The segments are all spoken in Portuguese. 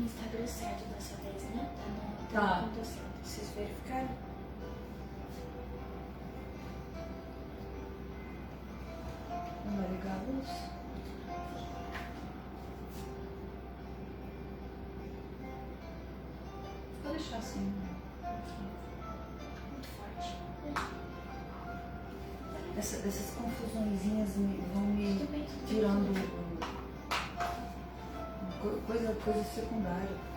no Instagram certo dessa vez, né? Tá Tá. na conta certa. Vocês verificaram? Não vai ligar a luz? Vou deixar assim. Muito forte. Essas confusõezinhas vão me Tudo bem, tudo bem. tirando coisa secundária.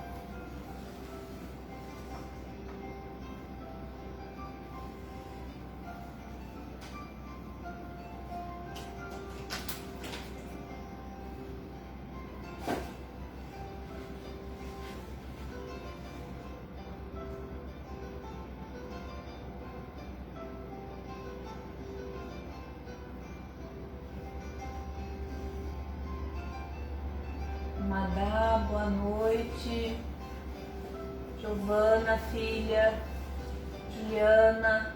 Madá, boa noite. Giovana, filha. Juliana,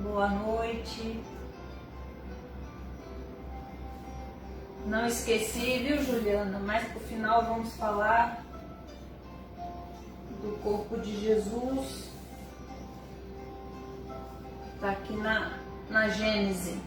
boa noite. Não esqueci, viu, Juliana? Mas pro final vamos falar do corpo de Jesus. Tá aqui na Gênese.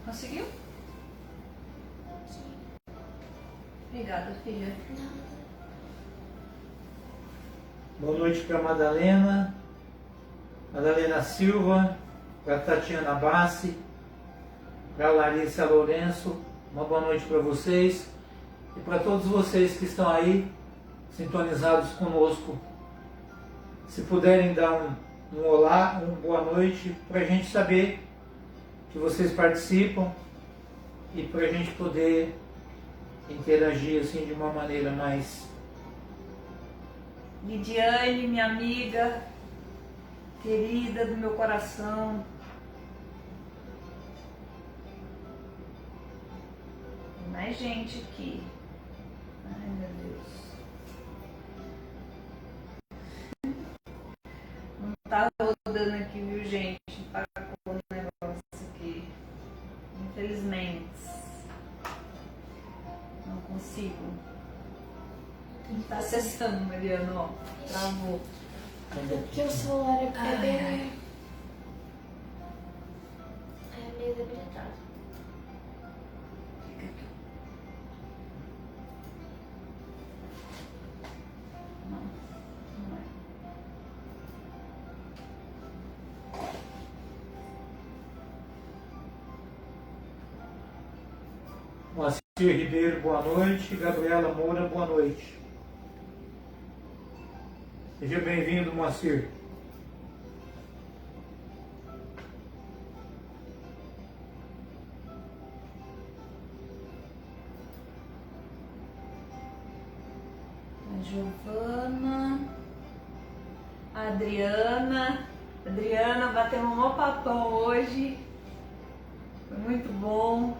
Conseguiu? Sim. Obrigada, filha. Boa noite para Madalena Silva, para Tatiana Bassi, para Larissa Lourenço. Uma boa noite para vocês e para todos vocês que estão aí sintonizados conosco. Se puderem dar um olá, uma boa noite, para a gente saber que vocês participam e para a gente poder interagir assim de uma maneira mais... Lidiane, minha amiga, querida do meu coração. Tem mais gente aqui. Ai, meu Deus. Não tá rodando aqui, viu, gente? Empacou o negócio aqui. Infelizmente. Não consigo. Tá acessando, Mariana, ó. Travou. Porque o celular é Ai. bem... É meio debilitado. Fica aqui. Não, não é. Moacir Ribeiro, boa noite. Gabriela Moura, boa noite. Seja bem-vindo, Moacir. A Giovana, a Adriana. Adriana, batemos um maior papão hoje. Foi muito bom.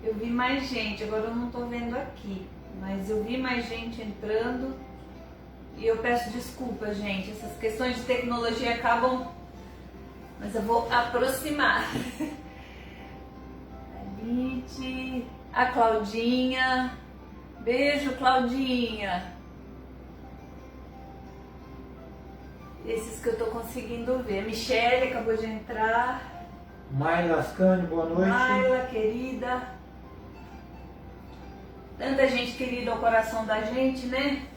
Eu vi mais gente, agora eu não tô vendo aqui, mas eu vi mais gente entrando e eu peço desculpa, gente. Essas questões de tecnologia acabam, mas eu vou aproximar. A Lite, a Claudinha. Beijo, Claudinha. Esses que eu tô conseguindo ver. A Michelle acabou de entrar. Mai Lascani, boa noite. Maila, querida. Tanta gente querida ao coração da gente, né?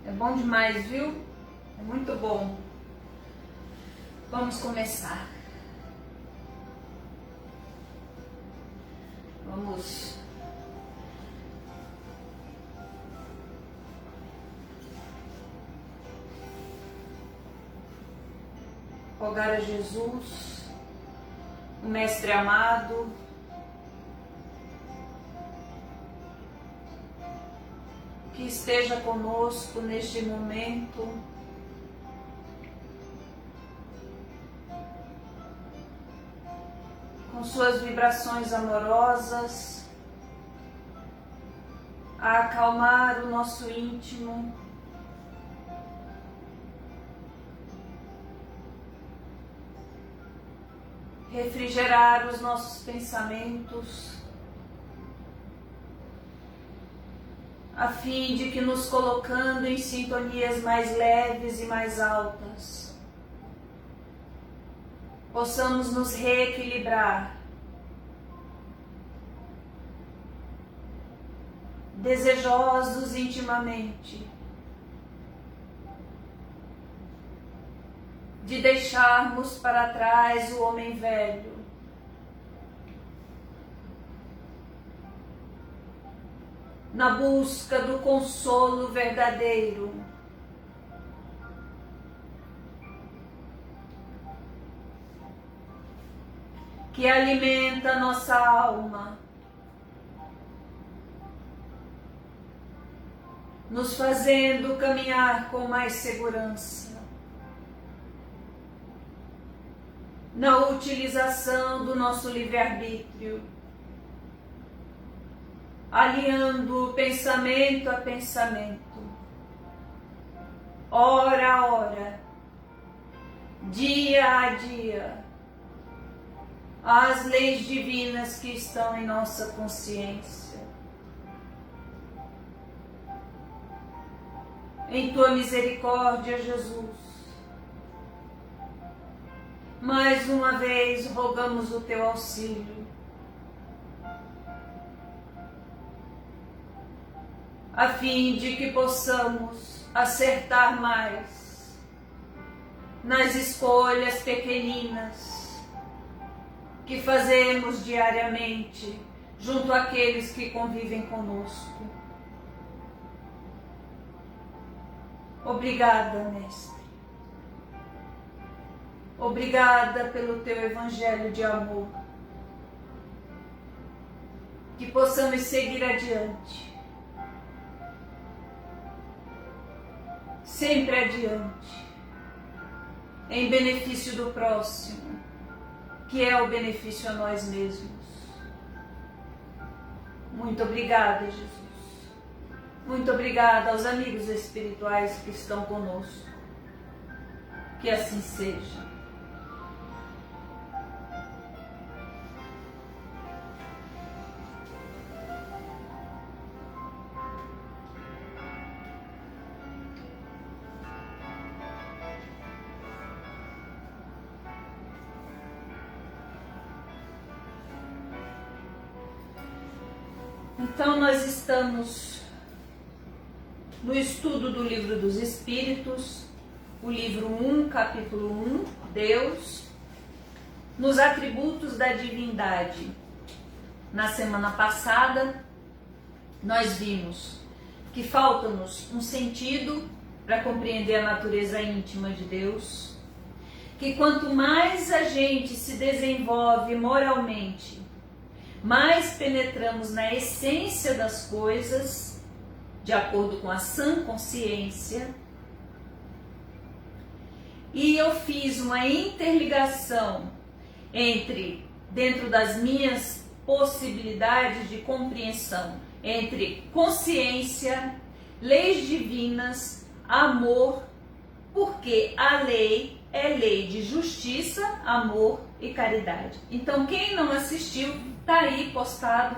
É bom demais, viu? É muito bom. Vamos começar. Vamos rogar a Jesus, o Mestre amado, que esteja conosco neste momento, com suas vibrações amorosas, a acalmar o nosso íntimo, refrigerar os nossos pensamentos, a fim de que, nos colocando em sintonias mais leves e mais altas, possamos nos reequilibrar, desejosos intimamente de deixarmos para trás o homem velho, na busca do consolo verdadeiro, que alimenta nossa alma, nos fazendo caminhar com mais segurança na utilização do nosso livre-arbítrio, alinhando pensamento a pensamento, hora a hora, dia a dia, as leis divinas que estão em nossa consciência. Em tua misericórdia, Jesus, mais uma vez rogamos o teu auxílio, a fim de que possamos acertar mais nas escolhas pequeninas que fazemos diariamente junto àqueles que convivem conosco. Obrigada, Mestre. Obrigada pelo teu evangelho de amor. Que possamos seguir adiante. Sempre adiante. Em benefício do próximo, que é o benefício a nós mesmos. Muito obrigada, Jesus. Muito obrigada aos amigos espirituais que estão conosco. Que assim seja. Então nós estamos no estudo do Livro dos Espíritos, o livro 1, capítulo 1, Deus, nos atributos da divindade. Na semana passada, nós vimos que falta-nos um sentido para compreender a natureza íntima de Deus, que quanto mais a gente se desenvolve moralmente, mais penetramos na essência das coisas, de acordo com a sã consciência. E eu fiz uma interligação dentro das minhas possibilidades de compreensão, entre consciência, leis divinas, amor, porque a lei é lei de justiça, amor e caridade. Então, quem não assistiu, tá aí postado,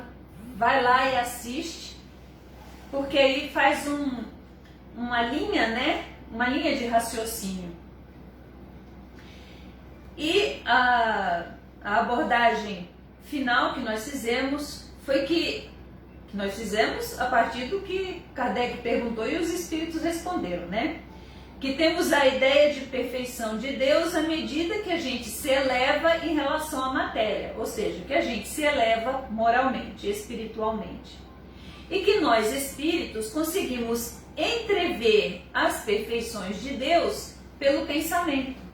vai lá e assiste, porque aí faz uma linha, né? Uma linha de raciocínio. E a abordagem final que nós fizemos foi que nós fizemos a partir do que Kardec perguntou e os espíritos responderam, né? que temos a ideia de perfeição de Deus à medida que a gente se eleva em relação à matéria, ou seja, que a gente se eleva moralmente, espiritualmente. E que nós, espíritos, conseguimos entrever as perfeições de Deus pelo pensamento.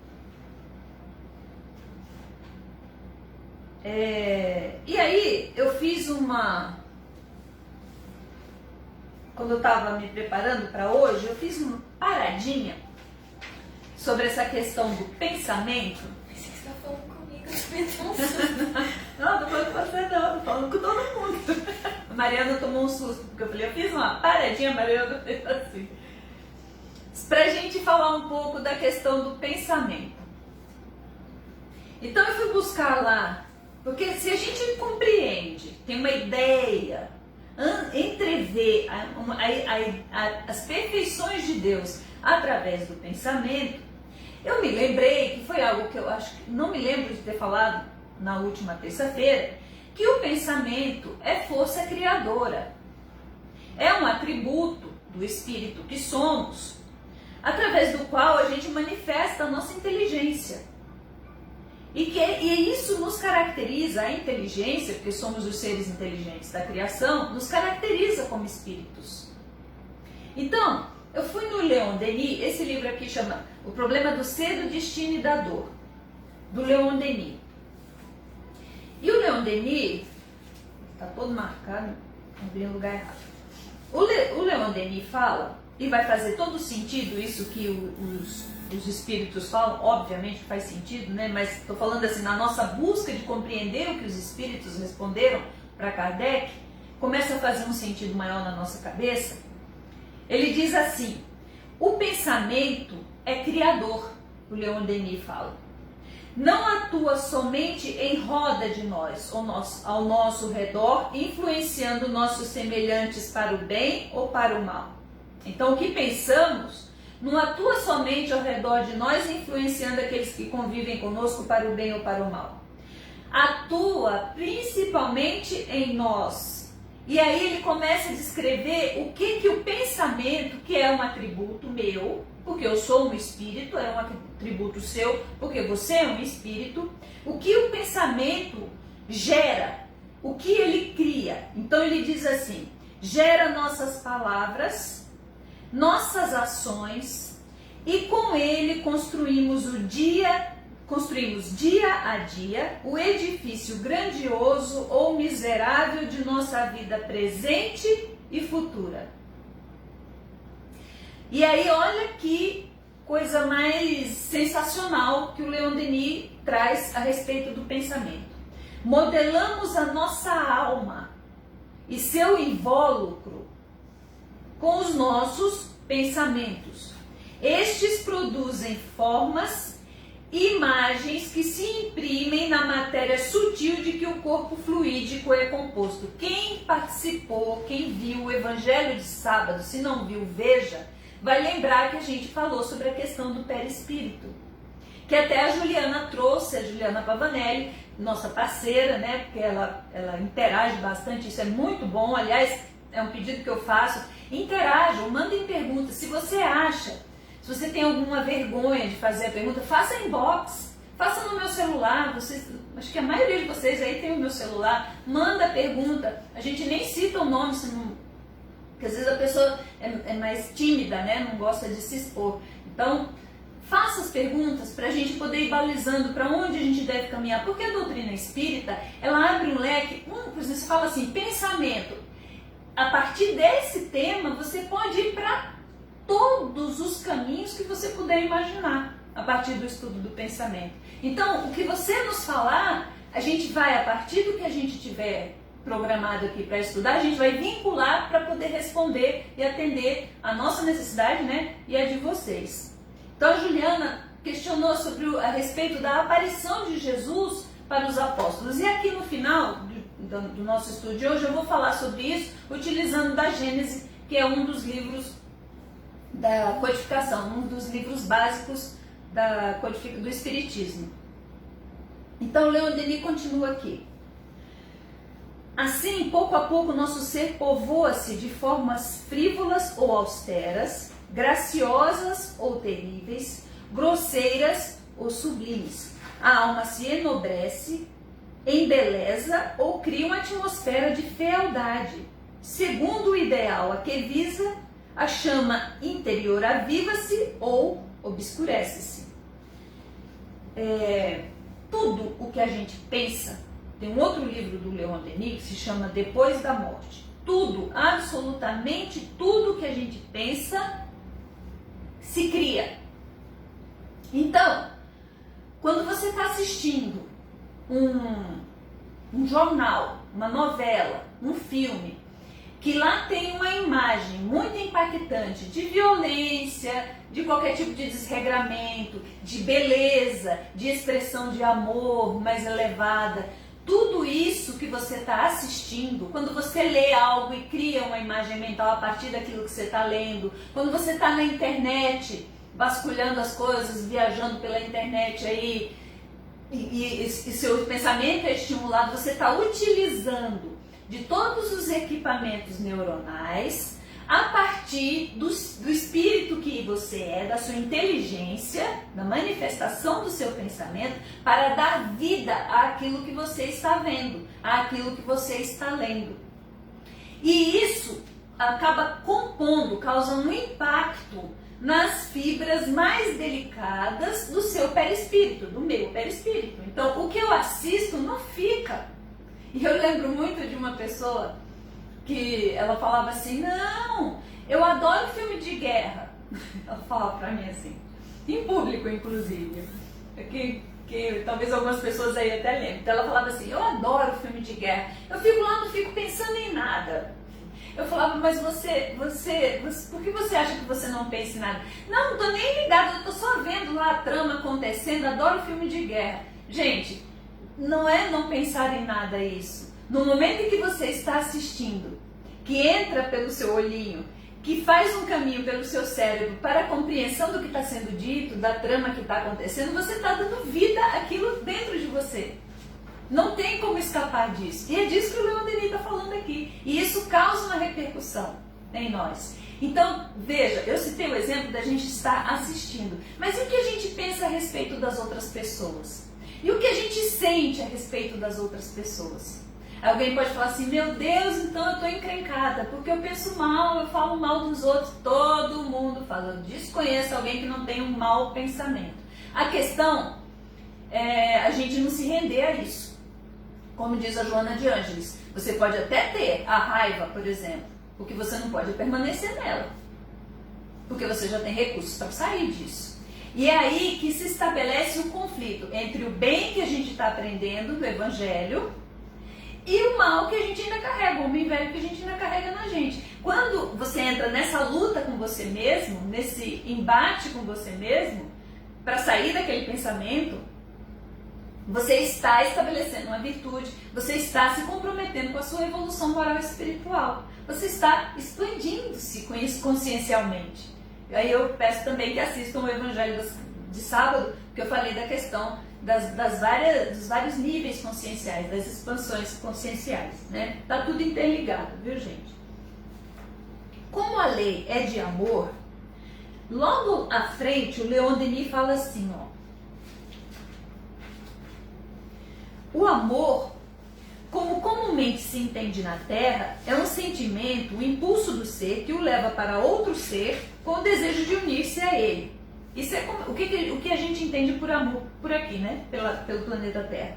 E aí eu fiz quando eu estava me preparando para hoje, eu fiz uma paradinha sobre essa questão do pensamento. Pensei que você estava falando comigo, eu me deu um susto. Não, tô falando com você não, tô falando com todo mundo. A Mariana tomou um susto, porque eu falei, eu fiz uma paradinha, a Mariana fez assim. Pra gente falar um pouco da questão do pensamento. Então eu fui buscar lá, porque se a gente compreende, tem uma ideia, entrever as perfeições de Deus através do pensamento, eu me lembrei que foi algo que eu acho que não me lembro de ter falado na última terça-feira, que o pensamento é força criadora. É um atributo do espírito que somos, através do qual a gente manifesta a nossa inteligência. E isso nos caracteriza, a inteligência, porque somos os seres inteligentes da criação, nos caracteriza como espíritos. Então, eu fui no Leon Denis, esse livro aqui chama O Problema do Ser, do Destino e da Dor, do Leon Denis. E o Leon Denis, está todo marcado, abri o lugar errado. O Leon Denis fala, e vai fazer todo sentido isso que os espíritos falam, obviamente faz sentido, né? Mas estou falando assim, na nossa busca de compreender o que os espíritos responderam para Kardec, começa a fazer um sentido maior na nossa cabeça. Ele diz assim, o pensamento é criador, o Leon Denis fala. Não atua somente em roda de nós, ao nosso redor, influenciando nossos semelhantes para o bem ou para o mal. Então, o que pensamos não atua somente ao redor de nós, influenciando aqueles que convivem conosco para o bem ou para o mal. Atua principalmente em nós. E aí ele começa a descrever o que o pensamento, que é um atributo meu, porque eu sou um espírito, é um atributo seu, porque você é um espírito, o que o pensamento gera, o que ele cria. Então ele diz assim, gera nossas palavras, nossas ações, e com ele construímos dia a dia o edifício grandioso ou miserável de nossa vida presente e futura. E aí olha que coisa mais sensacional que o Leon Denis traz a respeito do pensamento. Modelamos a nossa alma e seu invólucro com os nossos pensamentos. Estes produzem formas, imagens que se imprimem na matéria sutil de que o corpo fluídico é composto. Quem participou, quem viu o Evangelho de sábado, se não viu, veja, vai lembrar que a gente falou sobre a questão do perispírito, que até a Juliana trouxe, a Juliana Pavanelli, nossa parceira, né, porque ela interage bastante, isso é muito bom, aliás, é um pedido que eu faço, interajam, mandem perguntas, se você acha, se você tem alguma vergonha de fazer a pergunta, faça inbox, faça no meu celular, acho que a maioria de vocês aí tem o meu celular, manda a pergunta, a gente nem cita o nome, porque às vezes a pessoa é mais tímida, né, não gosta de se expor, então faça as perguntas para a gente poder ir balizando para onde a gente deve caminhar, porque a doutrina espírita, ela abre um leque, por exemplo, você fala assim, pensamento, a partir desse tema você pode ir para todos os caminhos que você puder imaginar a partir do estudo do pensamento. Então, o que você nos falar, a gente vai, a partir do que a gente tiver programado aqui para estudar, a gente vai vincular para poder responder e atender a nossa necessidade, né, e a de vocês. Então, a Juliana questionou a respeito da aparição de Jesus para os apóstolos. E aqui no final do nosso estudo de hoje, eu vou falar sobre isso utilizando da Gênese, que é um dos livros da codificação, um dos livros básicos do Espiritismo. Então, Leon Denis continua aqui. Assim, pouco a pouco, nosso ser povoa-se de formas frívolas ou austeras, graciosas ou terríveis, grosseiras ou sublimes. A alma se enobrece, embeleza ou cria uma atmosfera de fealdade. Segundo o ideal a que visa, a chama interior aviva-se ou obscurece-se. Tudo o que a gente pensa, tem um outro livro do Leon Denis que se chama Depois da Morte. Tudo, absolutamente tudo que a gente pensa se cria. Então, quando você está assistindo um jornal, uma novela, um filme, que lá tem uma imagem muito impactante de violência, de qualquer tipo de desregramento, de beleza, de expressão de amor mais elevada, tudo isso que você está assistindo, quando você lê algo e cria uma imagem mental a partir daquilo que você está lendo, quando você está na internet, vasculhando as coisas, viajando pela internet aí, e seu pensamento é estimulado, você está utilizando de todos os equipamentos neuronais a partir do espírito que você é, da sua inteligência, da manifestação do seu pensamento, para dar vida àquilo que você está vendo, àquilo que você está lendo. E isso acaba compondo, causando um impacto nas fibras mais delicadas do seu perispírito, do meu perispírito. Então, o que eu assisto não fica. E eu lembro muito de uma pessoa que ela falava assim, não, eu adoro filme de guerra. Ela falava pra mim assim, em público inclusive, que talvez algumas pessoas aí até lembrem. Então ela falava assim, eu adoro filme de guerra, eu fico lá, não fico pensando em nada. Eu falava, mas você, por que você acha que você não pensa em nada? Não tô nem ligada, eu tô só vendo lá a trama acontecendo, adoro filme de guerra. Gente, não é não pensar em nada isso. No momento em que você está assistindo, que entra pelo seu olhinho, que faz um caminho pelo seu cérebro para a compreensão do que está sendo dito, da trama que está acontecendo, você está dando vida àquilo dentro de você. Não tem como escapar disso. E é disso que o Leon Denis está falando aqui. E isso causa uma repercussão em nós. Então, veja, eu citei o exemplo da gente estar assistindo. Mas e o que a gente pensa a respeito das outras pessoas? E o que a gente sente a respeito das outras pessoas? Alguém pode falar assim, meu Deus, então eu estou encrencada, porque eu penso mal, eu falo mal dos outros. Todo mundo fala, eu desconheço alguém que não tem um mau pensamento. A questão é a gente não se render a isso. Como diz a Joana de Ângeles, você pode até ter a raiva, por exemplo, o que você não pode é permanecer nela. Porque você já tem recursos para sair disso. E é aí que se estabelece o conflito entre o bem que a gente está aprendendo do Evangelho e o mal que a gente ainda carrega, o homem velho que a gente ainda carrega na gente. Quando você entra nessa luta com você mesmo, nesse embate com você mesmo, para sair daquele pensamento, você está estabelecendo uma virtude, você está se comprometendo com a sua evolução moral e espiritual. Você está expandindo-se consciencialmente. Aí eu peço também que assistam o Evangelho de sábado, que eu falei da questão dos vários níveis conscienciais, das expansões conscienciais, né? Tá tudo interligado, viu, gente? Como a lei é de amor, logo à frente o Leon Denis fala assim, ó. O amor, como comumente se entende na Terra, é um sentimento, um impulso do ser que o leva para outro ser com o desejo de unir-se a ele. Isso é o que a gente entende por amor por aqui, né? Pelo planeta Terra.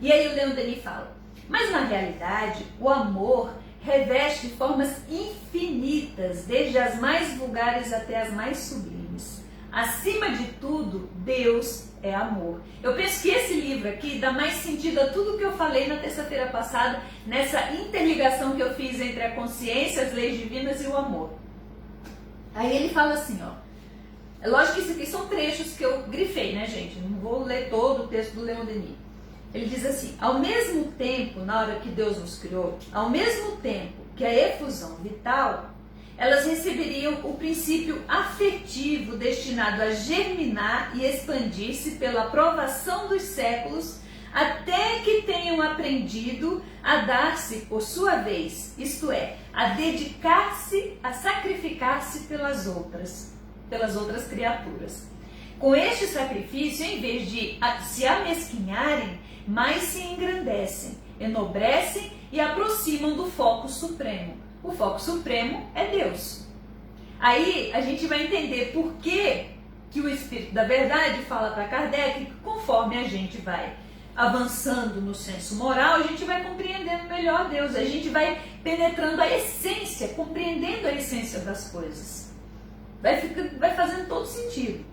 E aí o Leon Denis fala, mas na realidade o amor reveste formas infinitas, desde as mais vulgares até as mais sublimes. Acima de tudo, Deus é amor. Eu penso que esse livro aqui dá mais sentido a tudo que eu falei na terça-feira passada, nessa interligação que eu fiz entre a consciência, as leis divinas e o amor. Aí ele fala assim, ó. É lógico que isso aqui são trechos que eu grifei, né, gente? Não vou ler todo o texto do Leon Denis. Ele diz assim, ao mesmo tempo, na hora que Deus nos criou, ao mesmo tempo que a efusão vital, elas receberiam o princípio afetivo destinado a germinar e expandir-se pela provação dos séculos até que tenham aprendido a dar-se por sua vez, isto é, a dedicar-se, a sacrificar-se pelas outras criaturas. Com este sacrifício, em vez de se amesquinharem, mais se engrandecem, enobrecem e aproximam do foco supremo. O foco supremo é Deus. Aí a gente vai entender por que o Espírito da Verdade fala para Kardec que conforme a gente vai avançando no senso moral, a gente vai compreendendo melhor Deus, a gente vai penetrando a essência, compreendendo a essência das coisas. Vai fazendo todo sentido.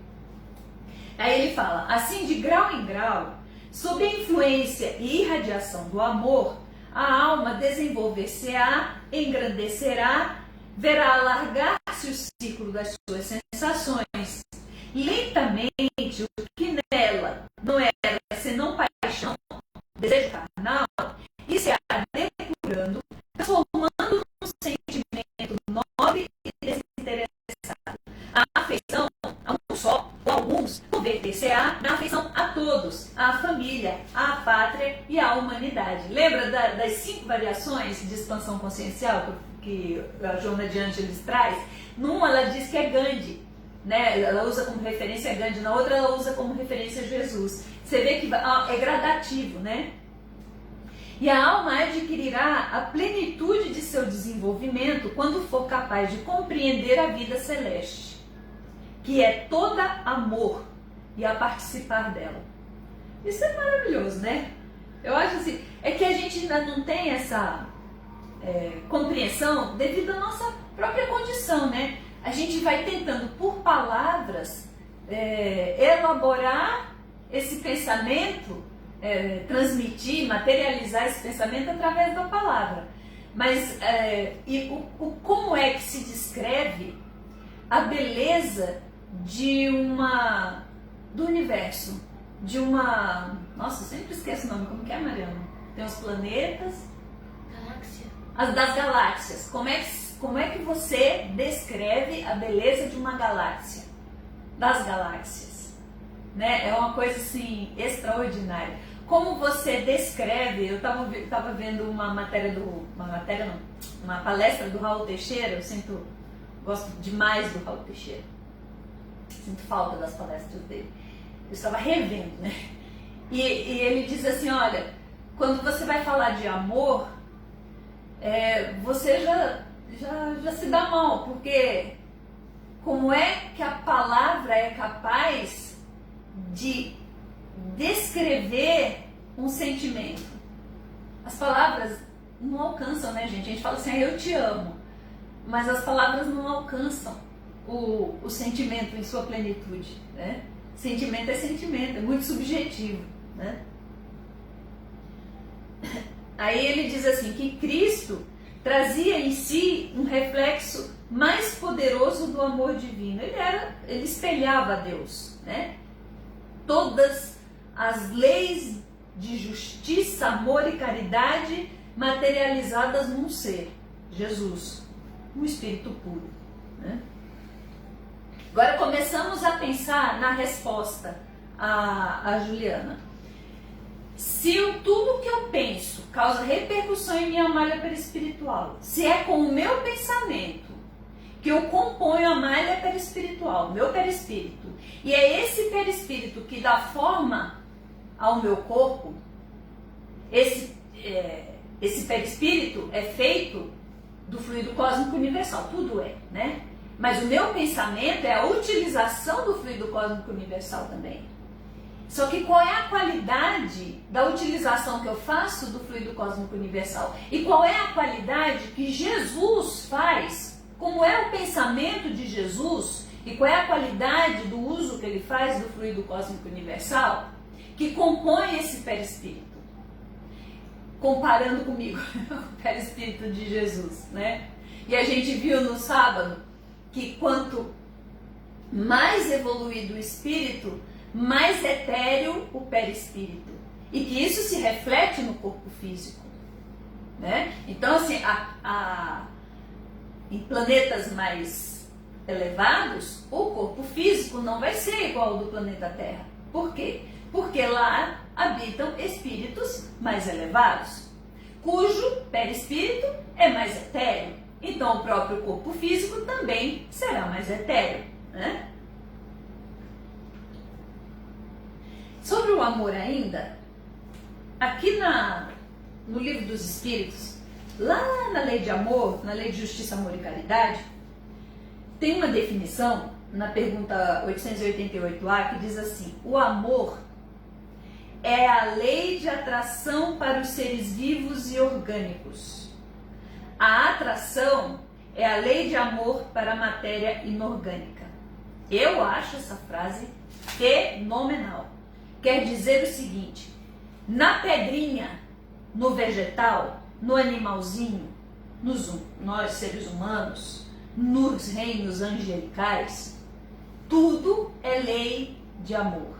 Aí ele fala, assim de grau em grau, sob a influência e irradiação do amor, a alma desenvolver-se-á, engrandecerá, verá alargar-se o ciclo das suas sensações. Lentamente, o que nela não era senão paixão, desejo carnal, e se depurando, transformando num sentimento nobre e desinteressado. A afeição a um só, ou alguns, converter-se-á na afeição a todos, à família, à pátria e à humanidade. Lembra das 5 variações de expansão consciencial que a Joana de Ângeles traz? Numa ela diz que é Gandhi, né? Ela usa como referência Gandhi, na outra ela usa como referência Jesus. Você vê que é gradativo, né? E a alma adquirirá a plenitude de seu desenvolvimento quando for capaz de compreender a vida celeste, que é toda amor, e a participar dela. Isso é maravilhoso, né? Eu acho assim, é que a gente ainda não tem essa compreensão devido à nossa própria condição, né? A gente vai tentando, por palavras, elaborar esse pensamento, transmitir, materializar esse pensamento através da palavra. Mas como é que se descreve a beleza do universo, nossa, eu sempre esqueço o nome, como que é, Mariana? Tem os planetas, Galáxia. das galáxias. Como é que você descreve a beleza de uma galáxia? Das galáxias, né? É uma coisa assim extraordinária. Como você descreve? Eu estava vendo uma palestra do Raul Teixeira. Gosto demais do Raul Teixeira. Sinto falta das palestras dele. Eu estava revendo, né? E ele diz assim, olha, quando você vai falar de amor, você já se dá mal, porque como é que a palavra é capaz de descrever um sentimento? As palavras não alcançam, né, gente? A gente fala assim, eu te amo, mas as palavras não alcançam o sentimento em sua plenitude, né? Sentimento é sentimento, é muito subjetivo, né? Aí ele diz assim, que Cristo trazia em si um reflexo mais poderoso do amor divino. Ele espelhava a Deus, né? Todas as leis de justiça, amor e caridade materializadas num ser, Jesus, um espírito puro, né? Agora começamos a pensar na resposta a Juliana. Se tudo que eu penso causa repercussão em minha malha perispiritual, se é com o meu pensamento que eu componho a malha perispiritual, meu perispírito, e é esse perispírito que dá forma ao meu corpo, esse perispírito é feito do fluido cósmico universal, tudo é, né? Mas o meu pensamento é a utilização do fluido cósmico universal também. Só que qual é a qualidade da utilização que eu faço do fluido cósmico universal? E qual é a qualidade que Jesus faz? Como é o pensamento de Jesus? E qual é a qualidade do uso que ele faz do fluido cósmico universal? Que compõe esse perispírito. Comparando comigo, o perispírito de Jesus, né? E a gente viu no sábado que quanto mais evoluído o espírito, mais etéreo o perispírito. E que isso se reflete no corpo físico, né? Então, assim, em planetas mais elevados, o corpo físico não vai ser igual ao do planeta Terra. Por quê? Porque lá habitam espíritos mais elevados, cujo perispírito é mais etéreo. Então o próprio corpo físico também será mais etéreo, né? Sobre o amor ainda, aqui no Livro dos Espíritos, lá na lei de amor, na lei de justiça, amor e caridade, tem uma definição na pergunta 888A que diz assim: o amor é a lei de atração para os seres vivos e orgânicos. A atração é a lei de amor para a matéria inorgânica. Eu acho essa frase fenomenal. Quer dizer o seguinte: na pedrinha, no vegetal, no animalzinho, nós seres humanos, nos reinos angelicais, tudo é lei de amor.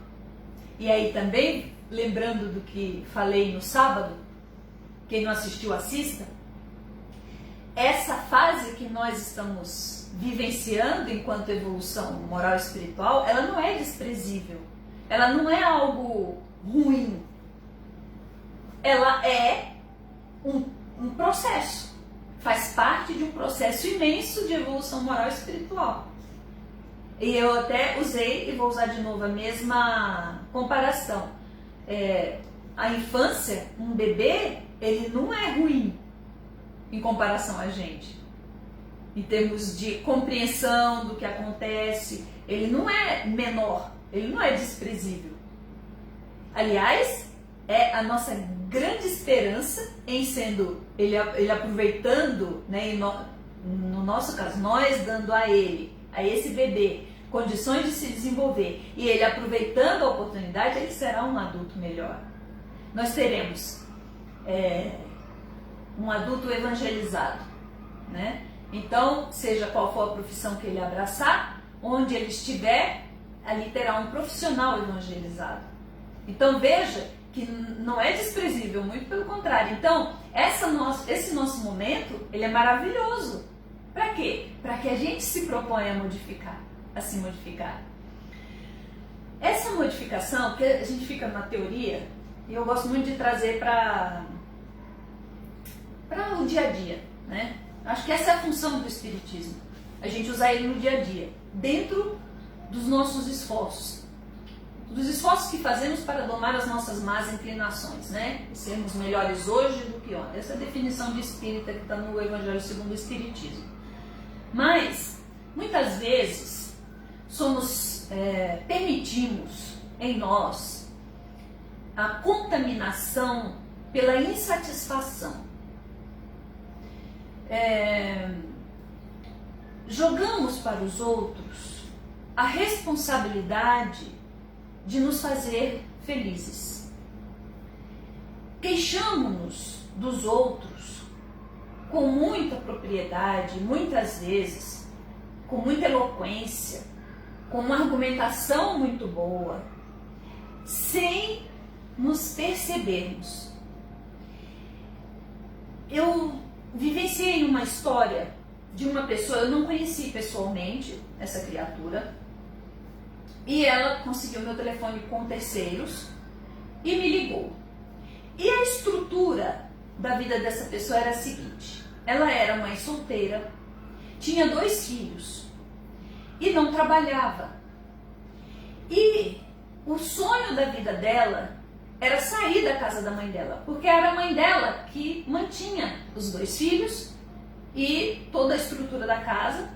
E aí também, lembrando do que falei no sábado, quem não assistiu, assista. Essa fase que nós estamos vivenciando enquanto evolução moral e espiritual, ela não é desprezível. Ela não é algo ruim. Ela é um processo. Faz parte de um processo imenso de evolução moral e espiritual. E eu até usei, e vou usar de novo a mesma comparação. A infância, um bebê, ele não é ruim em comparação a gente. Em termos de compreensão do que acontece, ele não é menor, ele não é desprezível. Aliás, é a nossa grande esperança em sendo, ele aproveitando, né, no nosso caso, nós dando a ele, a esse bebê, condições de se desenvolver, e ele aproveitando a oportunidade, ele será um adulto melhor. Nós teremos um adulto evangelizado, né? Então, seja qual for a profissão que ele abraçar, onde ele estiver, ali terá um profissional evangelizado. Então veja que não é desprezível, muito pelo contrário. Então, esse nosso momento, ele é maravilhoso. Para quê? Para que a gente se proponha a se modificar. Essa modificação, que a gente fica na teoria, e eu gosto muito de trazer para o dia a dia, né? Acho que essa é a função do Espiritismo. A gente usar ele no dia a dia, dentro dos nossos esforços. Dos esforços que fazemos para domar as nossas más inclinações, né? E sermos melhores hoje do que ontem. Essa é a definição de espírita que está no Evangelho segundo o Espiritismo. Mas, muitas vezes, permitimos em nós a contaminação pela insatisfação. Jogamos para os outros a responsabilidade de nos fazer felizes. Queixamos-nos dos outros com muita propriedade, muitas vezes, com muita eloquência, com uma argumentação muito boa, sem nos percebermos. Eu vivenciei uma história de uma pessoa, eu não conheci pessoalmente essa criatura, e ela conseguiu meu telefone com terceiros e me ligou. E a estrutura da vida dessa pessoa era a seguinte: ela era mãe solteira, tinha 2 filhos e não trabalhava. E o sonho da vida dela era sair da casa da mãe dela, porque era a mãe dela que mantinha os 2 filhos e toda a estrutura da casa.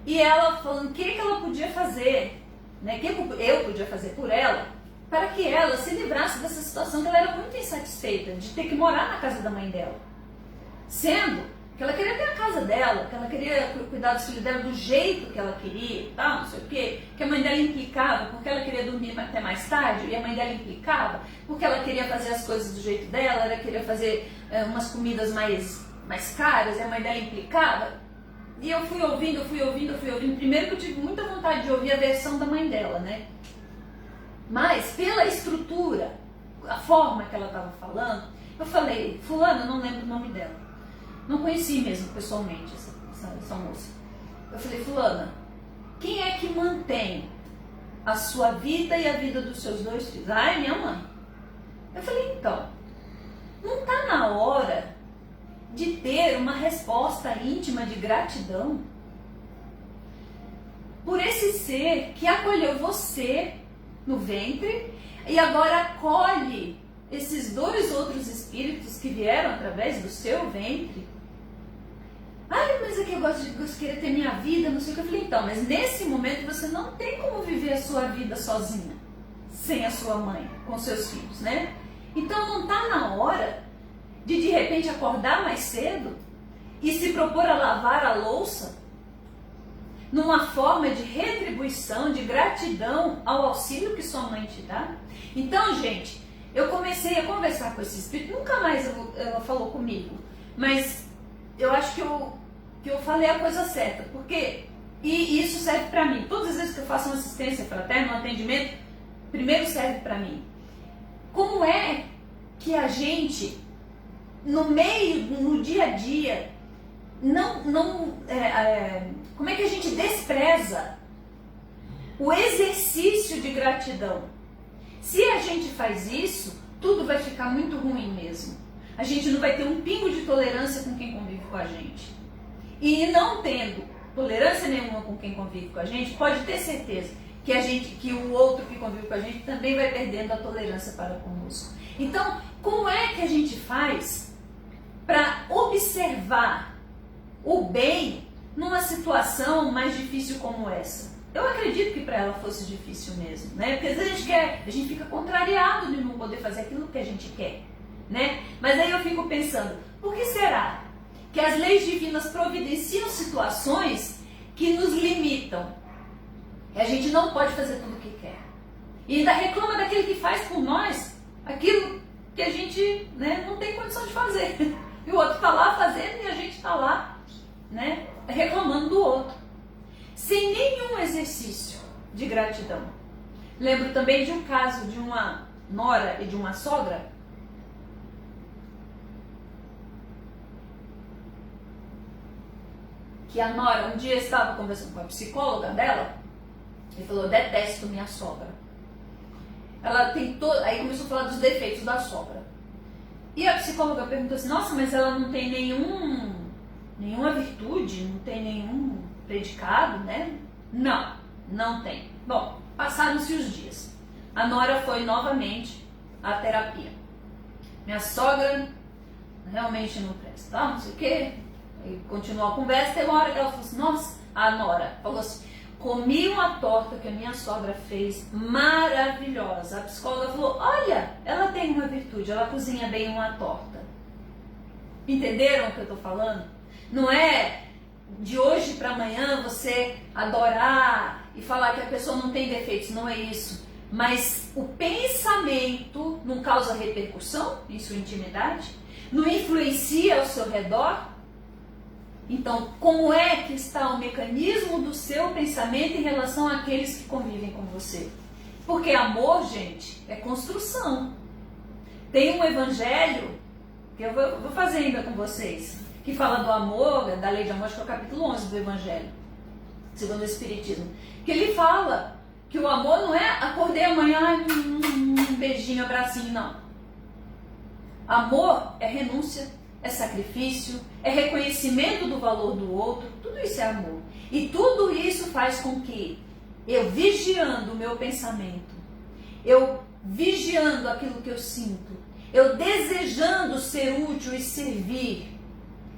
E ela falando o que ela podia fazer, né? O que eu podia fazer por ela, para que ela se livrasse dessa situação que ela era muito insatisfeita de ter que morar na casa da mãe dela. Sendo que ela queria ter a casa dela, que ela queria cuidar dos filhos dela do jeito que ela queria, tal, não sei o quê, que a mãe dela implicava porque ela queria dormir até mais tarde, e a mãe dela implicava porque ela queria fazer as coisas do jeito dela, ela queria fazer umas comidas mais caras, e a mãe dela implicava. E eu fui ouvindo. Primeiro que eu tive muita vontade de ouvir a versão da mãe dela, né? Mas pela estrutura, a forma que ela estava falando, eu falei: fulana, não lembro o nome dela. Não conheci mesmo pessoalmente essa moça. Eu falei: fulana, quem é que mantém a sua vida e a vida dos seus 2 filhos. Ah, é minha mãe. Eu falei, então, não está na hora de ter uma resposta íntima de gratidão por esse ser que acolheu você no ventre e agora acolhe esses 2 outros espíritos que vieram através do seu ventre? Ai, mas é que eu gosto de querer ter minha vida, não sei o que. Eu falei, então, mas nesse momento você não tem como viver a sua vida sozinha, sem a sua mãe, com seus filhos, né? Então não está na hora de repente acordar mais cedo e se propor a lavar a louça numa forma de retribuição, de gratidão ao auxílio que sua mãe te dá? Então, gente, eu comecei a conversar com esse espírito, nunca mais ela falou comigo, mas eu acho que eu falei a coisa certa, porque, e isso serve para mim, todas as vezes que eu faço uma assistência fraterna, um atendimento, primeiro serve para mim. Como é que a gente, no dia a dia, como é que a gente despreza o exercício de gratidão? Se a gente faz isso, tudo vai ficar muito ruim mesmo. A gente não vai ter um pingo de tolerância com quem convive com a gente. E não tendo tolerância nenhuma com quem convive com a gente, pode ter certeza que o outro que convive com a gente também vai perdendo a tolerância para conosco. Então, como é que a gente faz para observar o bem numa situação mais difícil como essa? Eu acredito que para ela fosse difícil mesmo, né? Porque às vezes a gente fica contrariado de não poder fazer aquilo que a gente quer, né? Mas aí eu fico pensando, por que será que as leis divinas providenciam situações que nos limitam? E a gente não pode fazer tudo o que quer. E ainda reclama daquele que faz por nós aquilo que a gente, né, não tem condição de fazer. E o outro está lá fazendo e a gente está lá, né, reclamando do outro. Sem nenhum exercício de gratidão. Lembro também de um caso de uma nora e de uma sogra. Que a nora um dia estava conversando com a psicóloga dela e falou, eu detesto minha sogra. Ela tentou, aí começou a falar dos defeitos da sogra. E a psicóloga perguntou assim, nossa, mas ela não tem nenhuma virtude, não tem nenhum predicado, né? Não tem. Bom, passaram-se os dias. A nora foi novamente à terapia. Minha sogra realmente não presta, não sei o quê. E continuou a conversa, tem uma hora que ela falou assim, nossa, a nora falou assim, comi uma torta que a minha sogra fez, maravilhosa. A psicóloga falou, olha, ela tem uma virtude, ela cozinha bem uma torta. Entenderam o que eu estou falando? Não é de hoje para amanhã você adorar e falar que a pessoa não tem defeitos, não é isso. Mas o pensamento não causa repercussão em sua intimidade? Não influencia ao seu redor? Então, como é que está o mecanismo do seu pensamento em relação àqueles que convivem com você? Porque amor, gente, é construção. Tem um evangelho, que eu vou fazer ainda com vocês, que fala do amor, da lei de amor, acho que é o capítulo 11 do evangelho, segundo o Espiritismo, que ele fala que o amor não é acordei amanhã, um beijinho, abracinho, não. Amor é renúncia, é sacrifício, é reconhecimento do valor do outro, tudo isso é amor. E tudo isso faz com que eu, vigiando o meu pensamento, eu vigiando aquilo que eu sinto, eu desejando ser útil e servir,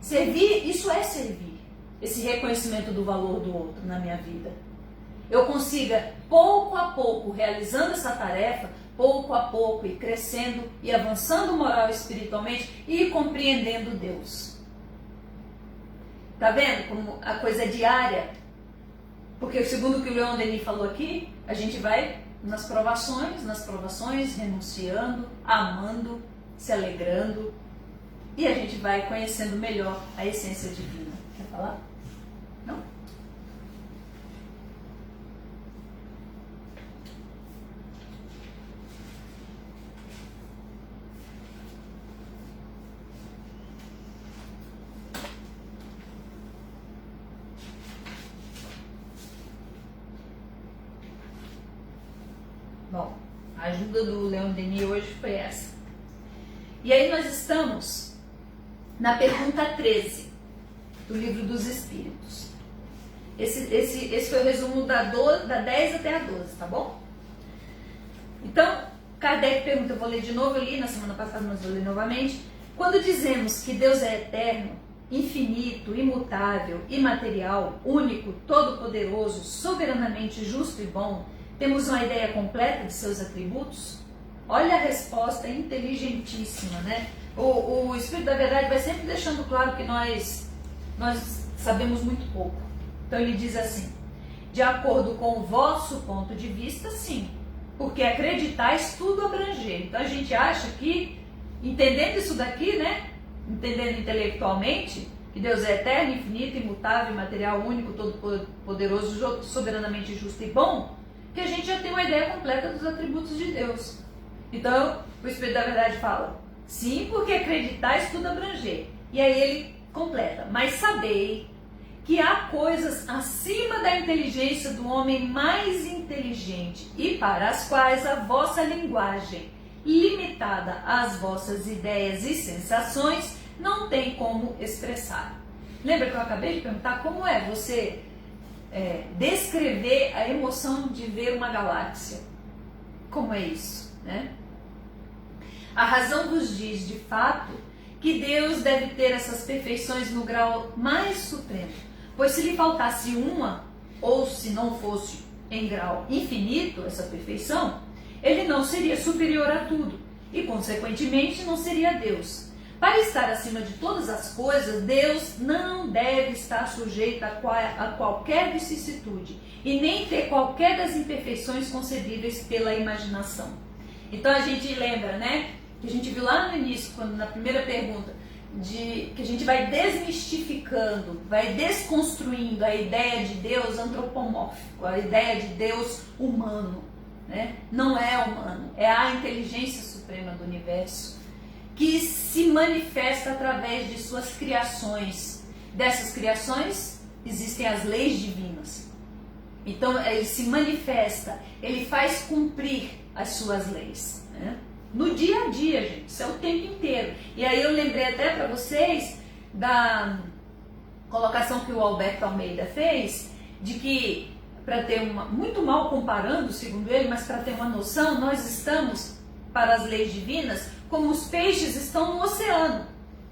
isso é servir, esse reconhecimento do valor do outro na minha vida. Eu consiga, pouco a pouco, realizando essa tarefa, pouco a pouco, ir crescendo e avançando moral e espiritualmente e compreendendo Deus. Tá vendo como a coisa é diária? Porque segundo o que o Leon Denis falou aqui, a gente vai nas provações, renunciando, amando, se alegrando, e a gente vai conhecendo melhor a essência divina. Quer falar? Não? Bom, a ajuda do Leon Denis hoje foi essa. E aí nós estamos na pergunta 13 do Livro dos Espíritos. Esse foi o resumo da 10 até a 12, tá bom? Então, Kardec pergunta, eu vou ler de novo, eu li na semana passada, mas vou ler novamente. Quando dizemos que Deus é eterno, infinito, imutável, imaterial, único, todo-poderoso, soberanamente justo e bom, temos uma ideia completa de seus atributos? Olha a resposta inteligentíssima, né? O Espírito da Verdade vai sempre deixando claro que nós sabemos muito pouco. Então ele diz assim, de acordo com o vosso ponto de vista, sim, porque acreditais tudo abranger. Então a gente acha que, entendendo isso daqui, né? Entendendo intelectualmente, que Deus é eterno, infinito, imutável, imaterial, único, todo-poderoso, soberanamente justo e bom, que a gente já tem uma ideia completa dos atributos de Deus. Então, o Espírito da Verdade fala, sim, porque acreditais tudo abranger. E aí ele completa, mas sabei que há coisas acima da inteligência do homem mais inteligente e para as quais a vossa linguagem, limitada às vossas ideias e sensações, não tem como expressar. Lembra que eu acabei de perguntar como é você descrever a emoção de ver uma galáxia? Como é isso, né? A razão vos diz, de fato, que Deus deve ter essas perfeições no grau mais supremo, pois se lhe faltasse uma, ou se não fosse em grau infinito essa perfeição, ele não seria superior a tudo e, consequentemente, não seria Deus. Para estar acima de todas as coisas, Deus não deve estar sujeito a qualquer vicissitude e nem ter qualquer das imperfeições concebíveis pela imaginação. Então a gente lembra, né, que a gente viu lá no início, quando na primeira pergunta, que a gente vai desmistificando, vai desconstruindo a ideia de Deus antropomórfico, a ideia de Deus humano, né? Não é humano, é a inteligência suprema do universo, que se manifesta através de suas criações. Dessas criações existem as leis divinas. Então ele se manifesta, ele faz cumprir as suas leis, né? No dia a dia, gente, isso é o tempo inteiro. E aí eu lembrei até para vocês da colocação que o Alberto Almeida fez, de que, para ter muito mal comparando, segundo ele, mas para ter uma noção, nós estamos, para as leis divinas, como os peixes estão no oceano.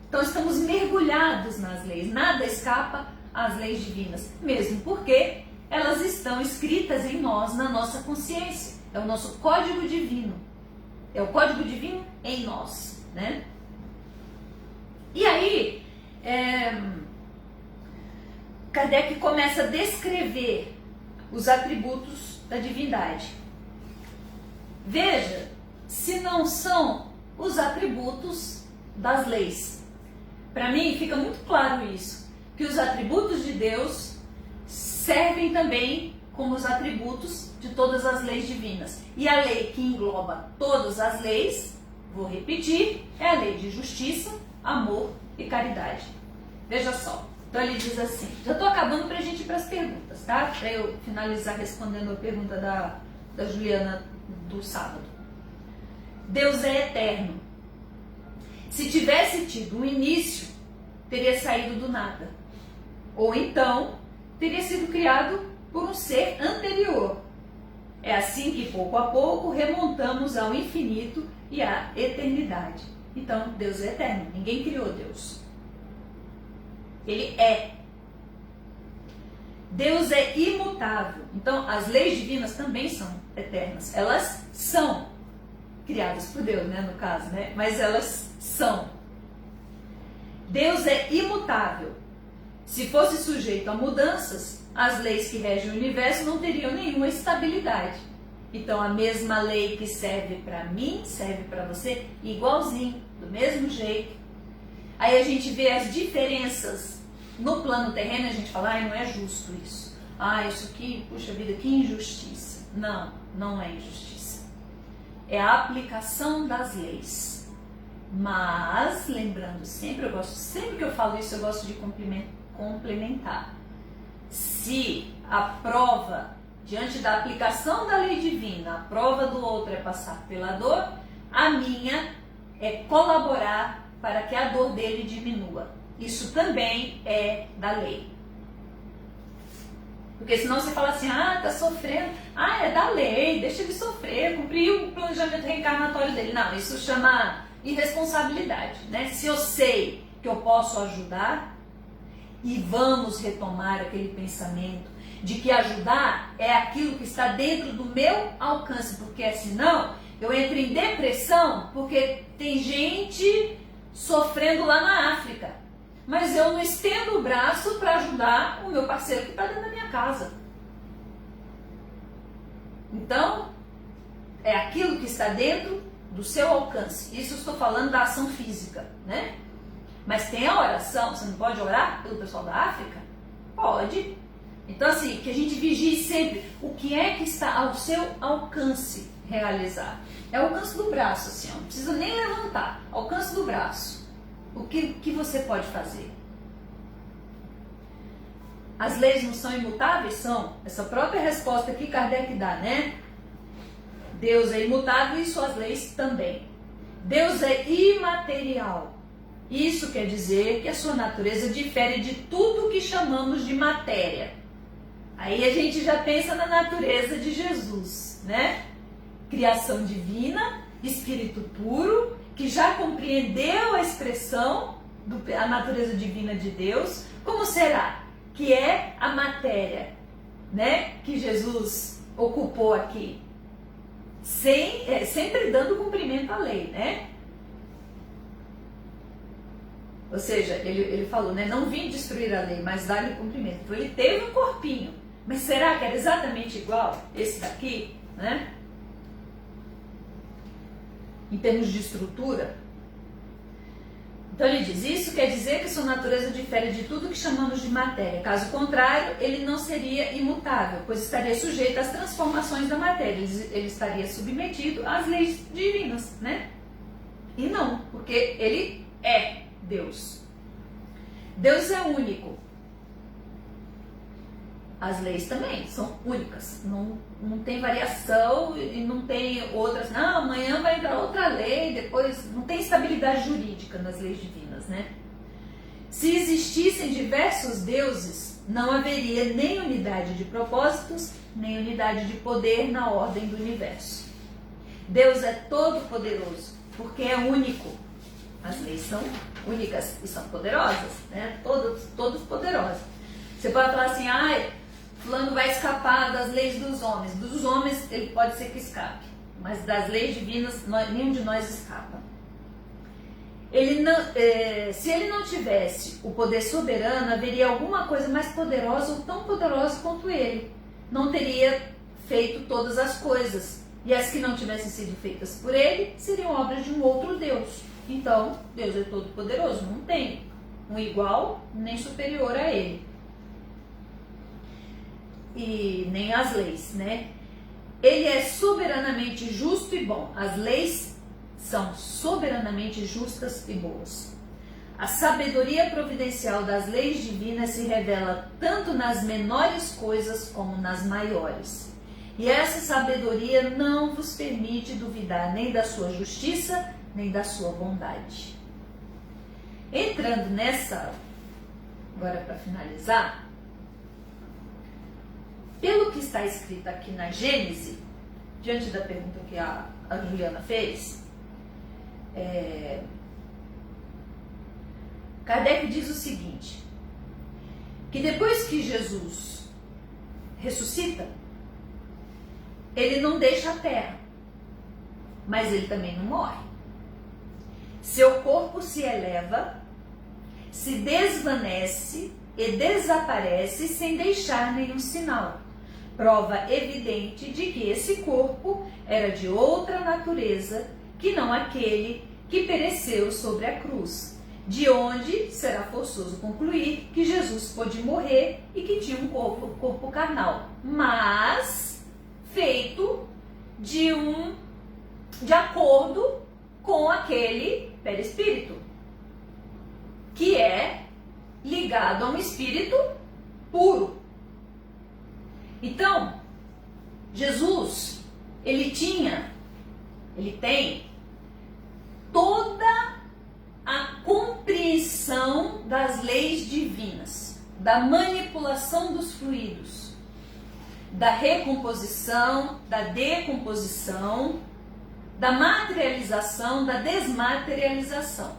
Então estamos mergulhados nas leis, nada escapa às leis divinas, mesmo porque elas estão escritas em nós, na nossa consciência. É o nosso código divino. É o código divino em nós, né? E aí, Kardec começa a descrever os atributos da divindade. Veja se não são os atributos das leis. Para mim fica muito claro isso, que os atributos de Deus servem também como os atributos de todas as leis divinas. E a lei que engloba todas as leis, vou repetir, é a lei de justiça, amor e caridade. Veja só, então ele diz assim, já estou acabando para a gente ir para as perguntas, tá? Para eu finalizar respondendo a pergunta da Juliana do sábado. Deus é eterno. Se tivesse tido um início, teria saído do nada. Ou então, teria sido criado por um ser anterior. É assim que, pouco a pouco, remontamos ao infinito e à eternidade. Então, Deus é eterno. Ninguém criou Deus. Ele é. Deus é imutável. Então, as leis divinas também são eternas. Elas são criadas por Deus, né, no caso, né? Mas elas são. Deus é imutável. Se fosse sujeito a mudanças, as leis que regem o universo não teriam nenhuma estabilidade. Então a mesma lei que serve para mim, serve para você, igualzinho, do mesmo jeito. Aí a gente vê as diferenças no plano terreno, a gente fala, não é justo isso. Isso aqui, puxa vida, que injustiça. Não, não é injustiça. É a aplicação das leis. Mas, lembrando sempre que eu falo isso, eu gosto de complementar. Se a prova diante da aplicação da lei divina, a prova do outro é passar pela dor, a minha é colaborar para que a dor dele diminua. Isso também é da lei. Porque senão você fala assim, tá sofrendo, é da lei, deixa ele sofrer, cumprir o planejamento reencarnatório dele. Não, isso chama irresponsabilidade, né? Se eu sei que eu posso ajudar, e vamos retomar aquele pensamento de que ajudar é aquilo que está dentro do meu alcance, porque senão eu entro em depressão porque tem gente sofrendo lá na África, mas eu não estendo o braço para ajudar o meu parceiro que está dentro da minha casa. Então, é aquilo que está dentro do seu alcance. Isso eu estou falando da ação física, né? Mas tem a oração, você não pode orar pelo pessoal da África? Pode. Então, assim, que a gente vigie sempre o que é que está ao seu alcance realizar. É o alcance do braço, assim, não precisa nem levantar. Alcance do braço. O que você pode fazer? As leis não são imutáveis? São. Essa própria resposta que Kardec dá, né? Deus é imutável e suas leis também. Deus é imaterial. Isso quer dizer que a sua natureza difere de tudo que chamamos de matéria. Aí a gente já pensa na natureza de Jesus, né? Criação divina, espírito puro, que já compreendeu a expressão da natureza divina de Deus. Como será que é a matéria, né, que Jesus ocupou aqui? Sempre dando cumprimento à lei, né? Ou seja, ele falou, né, não vim destruir a lei, mas dar-lhe cumprimento. Então ele teve um corpinho, mas será que era exatamente igual esse daqui, né? Em termos de estrutura. Então ele diz, isso quer dizer que sua natureza difere de tudo que chamamos de matéria. Caso contrário, ele não seria imutável, pois estaria sujeito às transformações da matéria. Ele estaria submetido às leis divinas, né? E não, porque ele é Deus. Deus é único. As leis também são únicas. Não tem variação e não tem outras. Não, amanhã vai entrar outra lei, depois não tem estabilidade jurídica nas leis divinas, né? Se existissem diversos deuses, não haveria nem unidade de propósitos, nem unidade de poder na ordem do universo. Deus é todo poderoso, porque é único. As leis são únicas e são poderosas, né? Todos poderosos. Você pode falar assim, fulano vai escapar das leis dos homens. Dos homens ele pode ser que escape, mas das leis divinas nenhum de nós escapa. Se ele não tivesse o poder soberano, haveria alguma coisa mais poderosa ou tão poderosa quanto ele. Não teria feito todas as coisas. E as que não tivessem sido feitas por ele, seriam obras de um outro Deus. Então, Deus é todo poderoso, não tem um igual nem superior a ele. E nem as leis, né? Ele é soberanamente justo e bom. As leis são soberanamente justas e boas. A sabedoria providencial das leis divinas se revela tanto nas menores coisas como nas maiores. E essa sabedoria não vos permite duvidar nem da sua justiça, nem da sua bondade. Entrando nessa, agora para finalizar, pelo que está escrito aqui na Gênese, diante da pergunta que a Juliana fez, Kardec diz o seguinte, que depois que Jesus ressuscita, ele não deixa a terra, mas ele também não morre. Seu corpo se eleva, se desvanece e desaparece sem deixar nenhum sinal. Prova evidente de que esse corpo era de outra natureza que não aquele que pereceu sobre a cruz, de onde será forçoso concluir que Jesus pôde morrer e que tinha um corpo carnal, mas feito de acordo com aquele perispírito, que é ligado a um espírito puro. Então, Jesus, ele tem toda a compreensão das leis divinas, da manipulação dos fluidos, da recomposição, da decomposição, da materialização, da desmaterialização.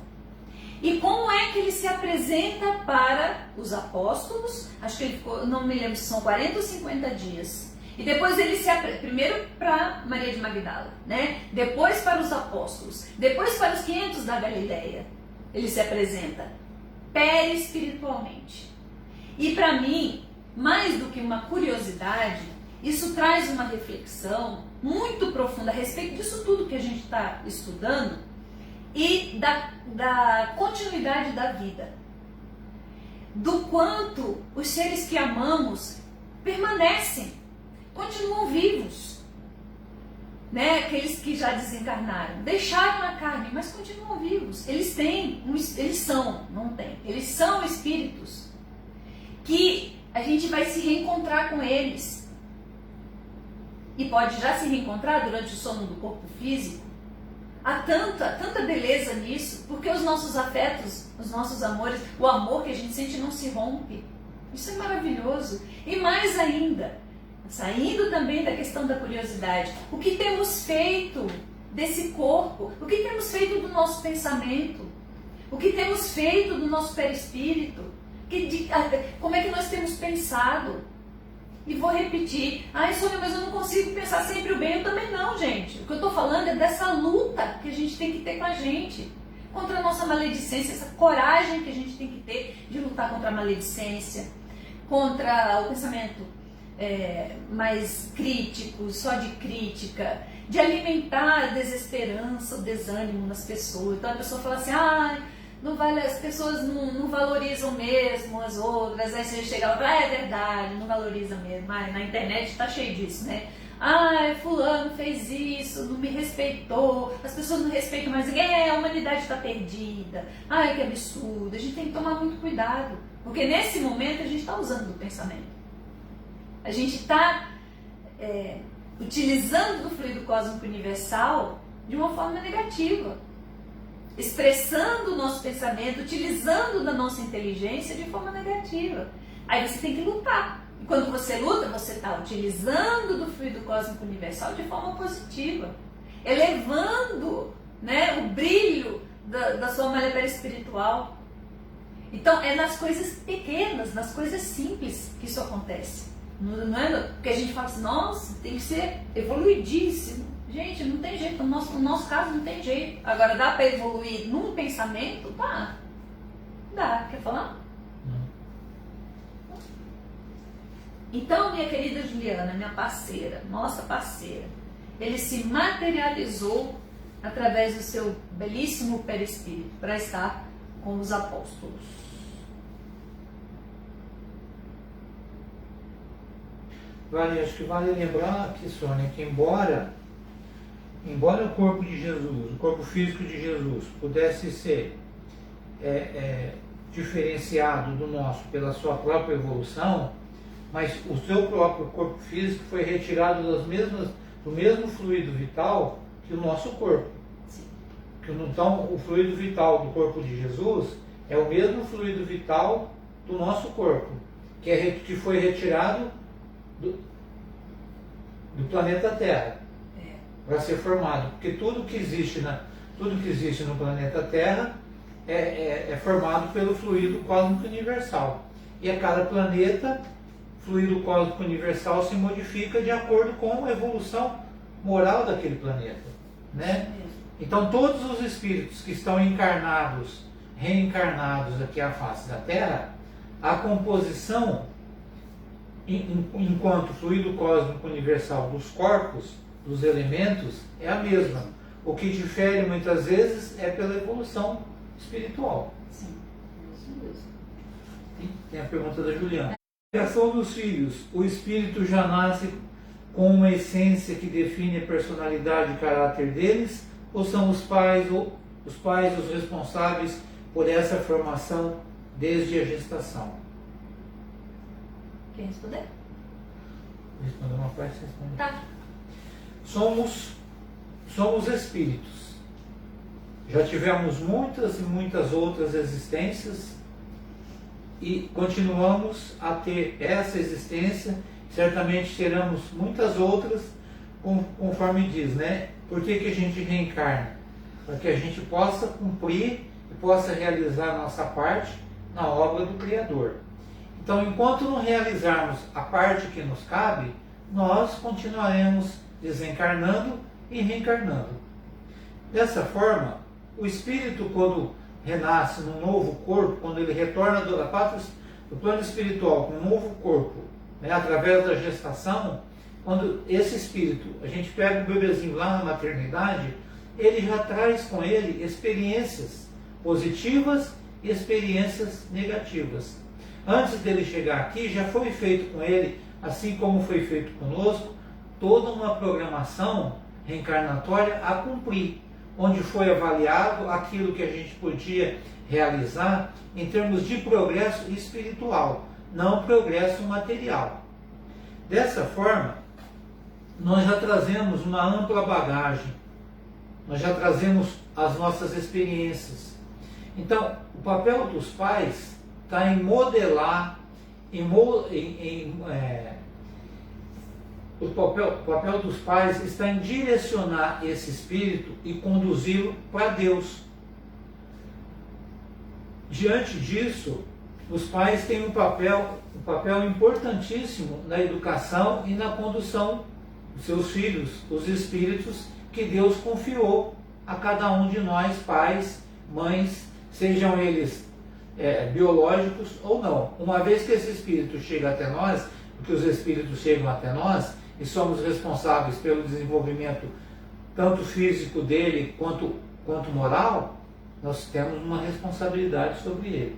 E como é que ele se apresenta para os apóstolos? Acho que ele ficou, não me lembro se são 40 ou 50 dias. E depois ele se apresenta, primeiro para Maria de Magdala, né? Depois para os apóstolos, depois para os 500 da Galileia. Ele se apresenta perispiritualmente. E para mim, mais do que uma curiosidade, isso traz uma reflexão muito profunda a respeito disso tudo que a gente está estudando e da continuidade da vida. Do quanto os seres que amamos permanecem, continuam vivos. Né? Aqueles que já desencarnaram, deixaram a carne, mas continuam vivos. Eles são espíritos que a gente vai se reencontrar com eles. E pode já se reencontrar durante o sono do corpo físico. Há tanta beleza nisso, porque os nossos afetos, os nossos amores, o amor que a gente sente não se rompe. Isso é maravilhoso. E mais ainda, saindo também da questão da curiosidade, o que temos feito desse corpo? O que temos feito do nosso pensamento? O que temos feito do nosso perispírito? Como é que nós temos pensado? E vou repetir, Sônia, mas eu não consigo pensar sempre o bem. Eu também não, gente. O que eu estou falando é dessa luta que a gente tem que ter com a gente, contra a nossa maledicência, essa coragem que a gente tem que ter de lutar contra a maledicência, contra o pensamento mais crítico, só de crítica, de alimentar a desesperança, o desânimo nas pessoas. Então a pessoa fala assim, não vale, as pessoas não valorizam mesmo as outras. Aí você chega lá e fala, é verdade, não valoriza mesmo. Na internet está cheio disso, né? Fulano fez isso, não me respeitou, as pessoas não respeitam mais ninguém, a humanidade está perdida. Que absurdo. A gente tem que tomar muito cuidado, porque nesse momento a gente está usando do pensamento. A gente está utilizando do fluido cósmico universal de uma forma negativa, expressando o nosso pensamento, utilizando da nossa inteligência de forma negativa. Aí você tem que lutar. E quando você luta, você está utilizando do fluido cósmico universal de forma positiva, elevando, né, o brilho da sua malha perispiritual. Então é nas coisas pequenas, nas coisas simples que isso acontece. Não é porque a gente fala assim, nossa, tem que ser evoluidíssimo. Gente, não tem jeito, no nosso caso não tem jeito. Agora, dá para evoluir num pensamento? Dá. Quer falar? Não. Então, minha querida Juliana, minha parceira, nossa parceira, ele se materializou através do seu belíssimo perispírito para estar com os apóstolos. Acho que vale lembrar aqui, Sônia, que embora o corpo de Jesus, o corpo físico de Jesus, pudesse ser diferenciado do nosso pela sua própria evolução, mas o seu próprio corpo físico foi retirado do mesmo fluido vital que o nosso corpo. Então, o fluido vital do corpo de Jesus é o mesmo fluido vital do nosso corpo, que foi retirado do planeta Terra para ser formado, porque tudo que existe no planeta Terra é formado pelo fluido cósmico universal, e a cada planeta o fluido cósmico universal se modifica de acordo com a evolução moral daquele planeta, né? Então todos os espíritos que estão reencarnados aqui à face da Terra, a composição enquanto fluido cósmico universal dos corpos, dos elementos, é a mesma. O que difere muitas vezes é pela evolução espiritual. Sim, isso mesmo. Tem a pergunta da Juliana. Na criação dos filhos, o espírito já nasce com uma essência que define a personalidade e caráter deles, ou são os pais os responsáveis por essa formação desde a gestação? Quem responder? Responder uma parte, você responde. Tá. Somos espíritos. Já tivemos muitas e muitas outras existências e continuamos a ter essa existência. Certamente teremos muitas outras, conforme diz, né? Por que a gente reencarna? Para que a gente possa cumprir e possa realizar a nossa parte na obra do Criador. Então, enquanto não realizarmos a parte que nos cabe, nós continuaremos desencarnando e reencarnando. Dessa forma, o espírito, quando renasce num novo corpo, quando ele retorna do plano espiritual com um novo corpo, né, através da gestação, quando esse espírito, a gente pega o bebezinho lá na maternidade, ele já traz com ele experiências positivas e experiências negativas. Antes dele chegar aqui, já foi feito com ele, assim como foi feito conosco, toda uma programação reencarnatória a cumprir, onde foi avaliado aquilo que a gente podia realizar em termos de progresso espiritual, não progresso material. Dessa forma, nós já trazemos uma ampla bagagem, nós já trazemos as nossas experiências. Então, o papel dos pais está em modelar, o papel dos pais está em direcionar esse espírito e conduzi-lo para Deus. Diante disso, os pais têm um papel importantíssimo na educação e na condução dos seus filhos, os espíritos que Deus confiou a cada um de nós, pais, mães, sejam eles biológicos ou não. Uma vez que esse espírito chega até nós, porque os espíritos chegam até nós e somos responsáveis pelo desenvolvimento tanto físico dele quanto moral, nós temos uma responsabilidade sobre ele.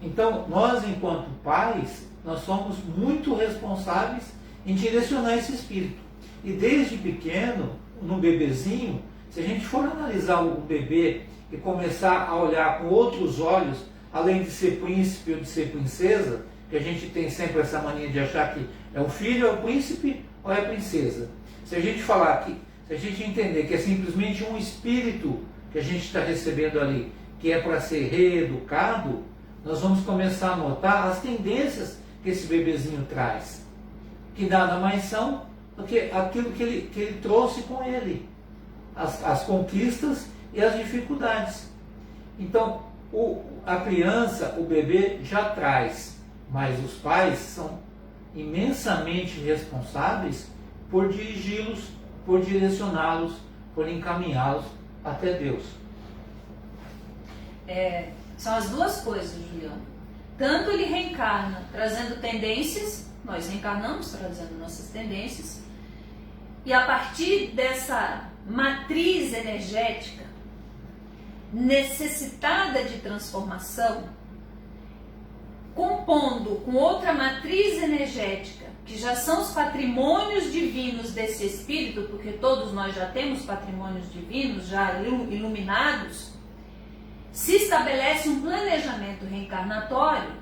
Então, nós enquanto pais, nós somos muito responsáveis em direcionar esse espírito. E desde pequeno, no bebezinho, se a gente for analisar o bebê e começar a olhar com outros olhos, além de ser príncipe ou de ser princesa, que a gente tem sempre essa mania de achar que é um filho, é o príncipe ou é a princesa. Se a gente falar que, se a gente entender que é simplesmente um espírito que a gente está recebendo ali, que é para ser reeducado, nós vamos começar a notar as tendências que esse bebezinho traz, que nada mais são do que aquilo que ele trouxe com ele, as conquistas e as dificuldades. Então, a criança, o bebê já traz, mas os pais são imensamente responsáveis por dirigi-los, por direcioná-los, por encaminhá-los até Deus. São as duas coisas, Juliano. Tanto ele reencarna trazendo tendências, nós reencarnamos trazendo nossas tendências, e a partir dessa matriz energética necessitada de transformação, compondo com outra matriz energética, que já são os patrimônios divinos desse espírito, porque todos nós já temos patrimônios divinos, já iluminados, se estabelece um planejamento reencarnatório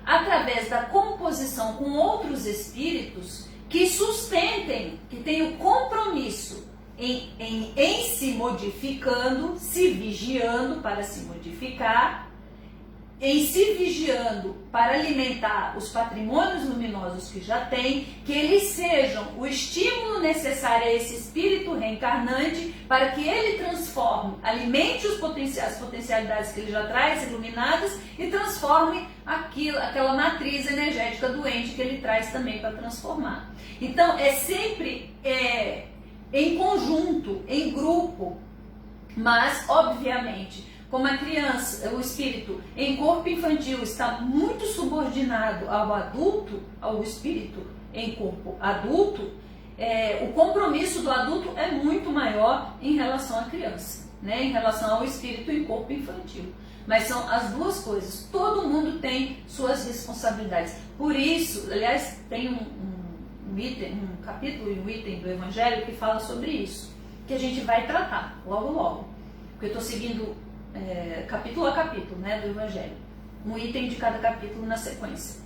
através da composição com outros espíritos que sustentem, que tenham compromisso em se modificando, se vigiando para se modificar, em se vigiando para alimentar os patrimônios luminosos que já tem, que eles sejam o estímulo necessário a esse espírito reencarnante para que ele transforme, alimente as potencialidades que ele já traz iluminadas e transforme aquela matriz energética doente que ele traz também para transformar. Então é sempre em conjunto, em grupo, mas obviamente como a criança, o espírito em corpo infantil está muito subordinado ao adulto, ao espírito em corpo adulto, o compromisso do adulto é muito maior em relação à criança, né? Em relação ao espírito em corpo infantil. Mas são as duas coisas, todo mundo tem suas responsabilidades. Por isso, aliás, tem um capítulo e um item do Evangelho que fala sobre isso, que a gente vai tratar logo logo, porque eu estou seguindo capítulo a capítulo, né, do Evangelho, um item de cada capítulo na sequência.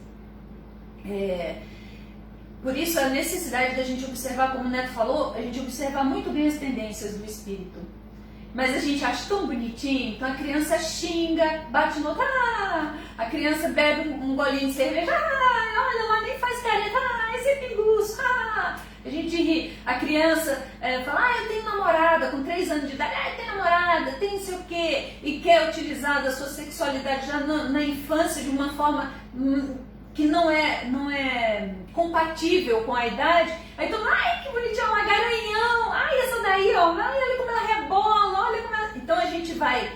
Por isso a necessidade da gente observar, como o Neto falou, a gente observar muito bem as tendências do espírito. Mas a gente acha tão bonitinho, então a criança xinga, bate no outro, a criança bebe um golinho de cerveja, olha lá, nem faz careta, esse é pinguço, a gente ri. A criança fala, eu tenho namorada com 3 anos de idade, tem namorada, tem não sei o quê, e quer utilizar da sua sexualidade já na infância de uma forma que não é compatível com a idade. Aí todo mundo, que bonitinho, uma garanhão, essa daí, ó, olha como ela rebola, olha como ela... Então a gente vai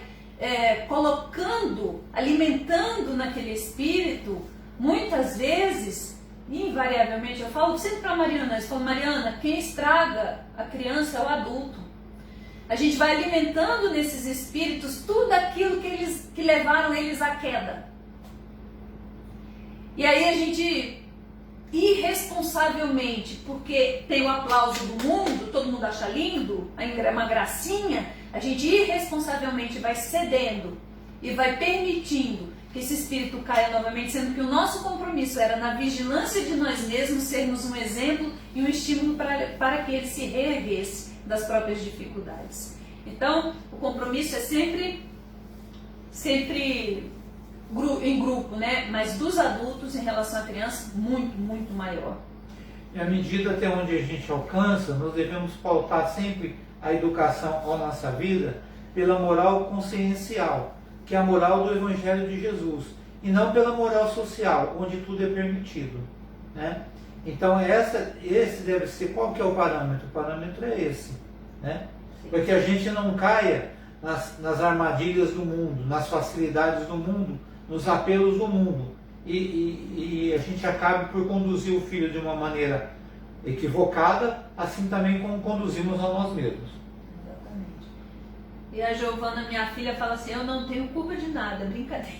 colocando, alimentando naquele espírito, muitas vezes, invariavelmente, eu falo sempre para a Mariana, Mariana, quem estraga a criança é o adulto. A gente vai alimentando nesses espíritos tudo aquilo que levaram eles à queda. E aí a gente, irresponsavelmente, porque tem o aplauso do mundo, todo mundo acha lindo, é uma gracinha, a gente irresponsavelmente vai cedendo e vai permitindo que esse espírito caia novamente, sendo que o nosso compromisso era na vigilância de nós mesmos, sermos um exemplo e um estímulo para que ele se reerguesse das próprias dificuldades. Então, o compromisso é sempre em grupo, né? Mas dos adultos em relação à criança, muito, muito maior. E à medida até onde a gente alcança, nós devemos pautar sempre a educação à nossa vida pela moral consciencial, que é a moral do Evangelho de Jesus, e não pela moral social, onde tudo é permitido, né? Então esse deve ser, qual que é o parâmetro? O parâmetro é esse, né? Para que a gente não caia nas armadilhas do mundo, nas facilidades do mundo, nos apelos do mundo, e a gente acabe por conduzir o filho de uma maneira equivocada, assim também como conduzimos a nós mesmos. Exatamente. E a Giovana, minha filha, fala assim, eu não tenho culpa de nada, brincadeira.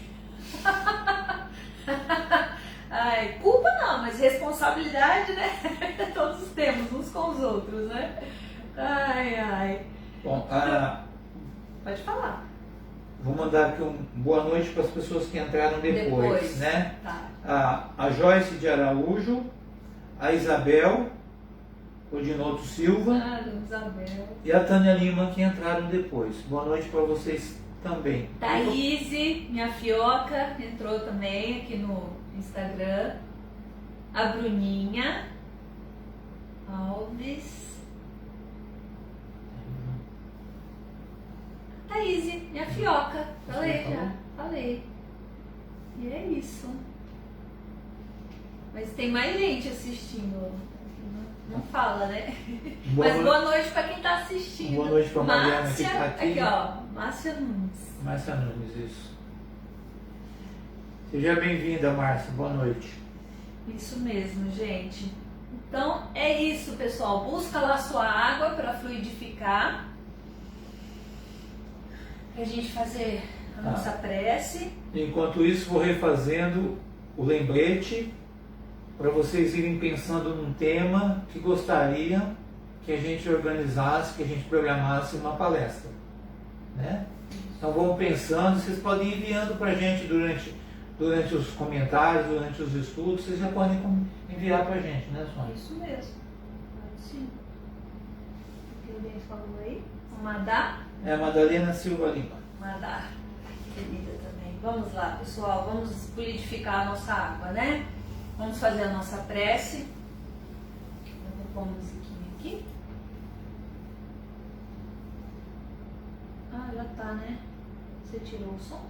Culpa não, mas responsabilidade, né? Todos temos, uns com os outros, né? Bom, pode falar. Vou mandar aqui boa noite para as pessoas que entraram depois, né? Tá. A Joyce de Araújo, a Isabel, o Dinoto Silva Isabel. E a Tânia Lima, que entraram depois. Boa noite para vocês também. Thaís, minha fioca, entrou também aqui no Instagram. A Bruninha Alves. Thaís, minha fioca. Falei já. Falei. E é isso. Mas tem mais gente assistindo. Não fala, né? Mas boa noite para quem está assistindo. Boa noite para a Mariana, Márcia, que está aqui. Aqui, Márcia Nunes. Márcia Nunes, isso. Seja bem-vinda, Márcia. Boa noite. Isso mesmo, gente. Então, é isso, pessoal. Busca lá sua água para fluidificar. Para a gente fazer a nossa prece. Enquanto isso, vou refazendo o lembrete para vocês irem pensando num tema que gostariam que a gente organizasse, que a gente programasse uma palestra, né? Então vamos pensando, vocês podem ir enviando para a gente durante os comentários, durante os estudos, vocês já podem enviar para a gente, né, Sônia? Isso mesmo. Sim. O que alguém falou aí? Madá? É a Madalena Silva Lima. Madá, querida também. Vamos lá, pessoal, vamos fluidificar a nossa água, né? Vamos fazer a nossa prece. Eu vou pôr uma musiquinha aqui. Já tá, né? Você tirou o som?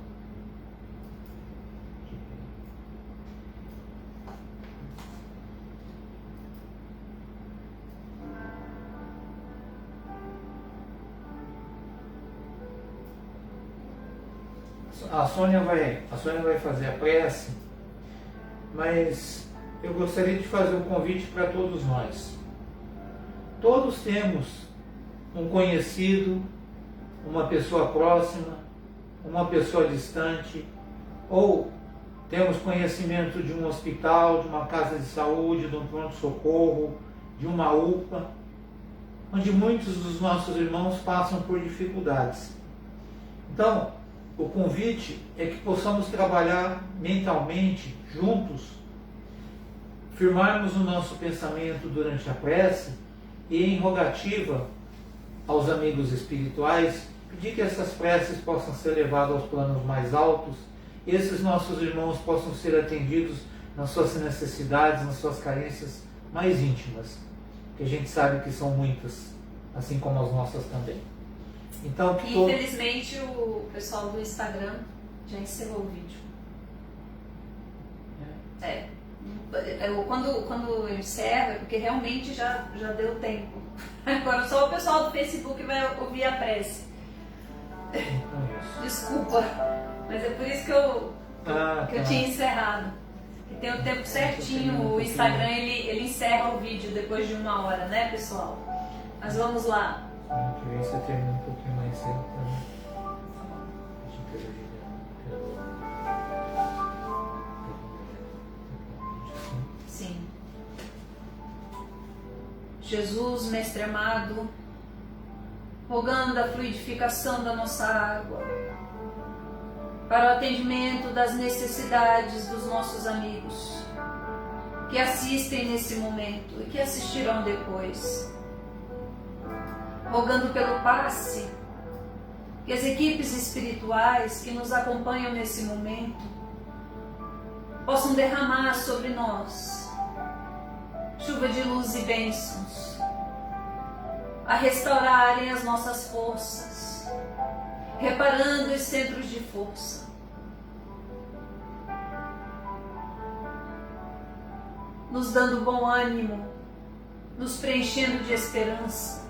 A Sônia vai fazer a prece, mas eu gostaria de fazer um convite para todos nós. Todos temos um conhecido, uma pessoa próxima, uma pessoa distante, ou temos conhecimento de um hospital, de uma casa de saúde, de um pronto-socorro, de uma UPA, onde muitos dos nossos irmãos passam por dificuldades. Então, o convite é que possamos trabalhar mentalmente, juntos, firmarmos o nosso pensamento durante a prece e em rogativa aos amigos espirituais, pedir que essas preces possam ser levadas aos planos mais altos e esses nossos irmãos possam ser atendidos nas suas necessidades, nas suas carências mais íntimas, que a gente sabe que são muitas, assim como as nossas também. Então, infelizmente o pessoal do Instagram já encerrou o vídeo. Quando eu encerro é porque realmente já deu tempo. Agora só o pessoal do Facebook vai ouvir a prece. Desculpa, mas é por isso que eu tinha encerrado. Que tem o tempo certinho, o Instagram ele encerra o vídeo depois de 1 hora, né, pessoal? Mas vamos lá. Você termina um pouquinho mais cedo também. Sim. Jesus, Mestre amado, rogando a fluidificação da nossa água, para o atendimento das necessidades dos nossos amigos, que assistem nesse momento e que assistirão depois. Rogando pelo passe, que as equipes espirituais que nos acompanham nesse momento possam derramar sobre nós chuva de luz e bênçãos, a restaurarem as nossas forças, reparando os centros de força, nos dando bom ânimo, nos preenchendo de esperança,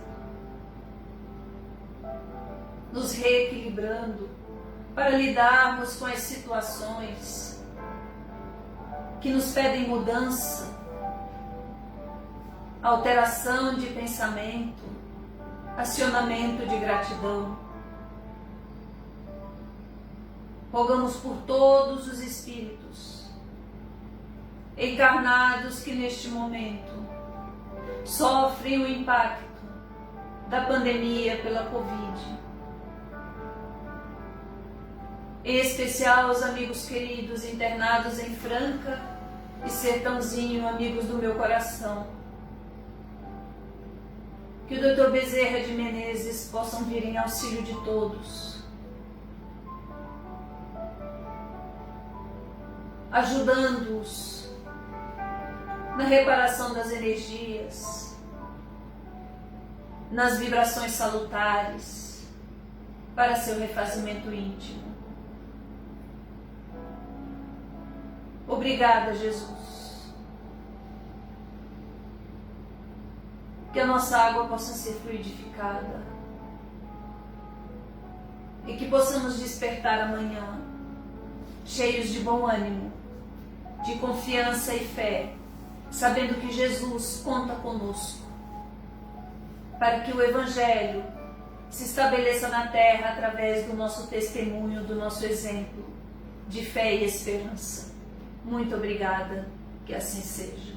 nos reequilibrando para lidarmos com as situações que nos pedem mudança, alteração de pensamento, acionamento de gratidão. Rogamos por todos os espíritos encarnados que neste momento sofrem o impacto da pandemia pela Covid. Em especial os amigos queridos internados em Franca e Sertãozinho, amigos do meu coração. Que o Dr. Bezerra de Menezes possam vir em auxílio de todos, ajudando-os na reparação das energias, nas vibrações salutares, para seu refazimento íntimo. Obrigada, Jesus. Que a nossa água possa ser fluidificada e que possamos despertar amanhã cheios de bom ânimo, de confiança e fé, sabendo que Jesus conta conosco para que o Evangelho se estabeleça na terra através do nosso testemunho, do nosso exemplo de fé e esperança. Muito obrigada, que assim seja.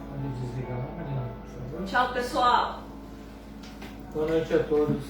Pode desligar, Mariana, por favor. Tchau, pessoal. Boa noite a todos.